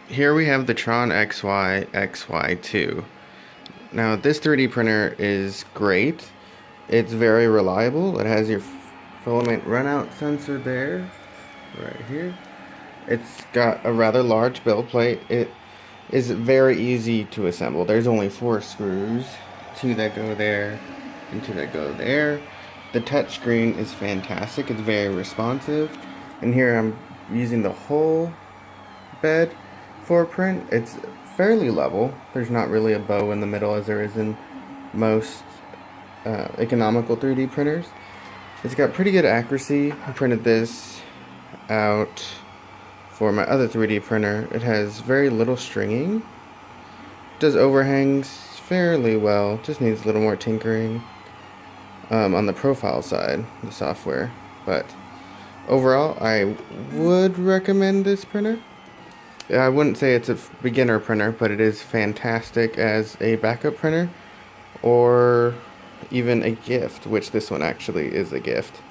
Here we have the TronXY XY-2. Now this 3D printer is great. It's very reliable. It has your filament runout sensor there, right here. It's got a rather large build plate. It is very easy to assemble. There's only 4 screws, 2 that go there and 2 that go there. The touchscreen is fantastic. It's very responsive. And here I'm using the whole bed for print. It's fairly level. There's not really a bow in the middle as there is in most economical 3D printers. It's got pretty good accuracy. I printed this out for my other 3D printer. It has very little stringing. Does overhangs fairly well. Just needs a little more tinkering on the profile side, the software. But overall, I would recommend this printer. I wouldn't say it's a beginner printer, but it is fantastic as a backup printer or even a gift, which this one actually is a gift.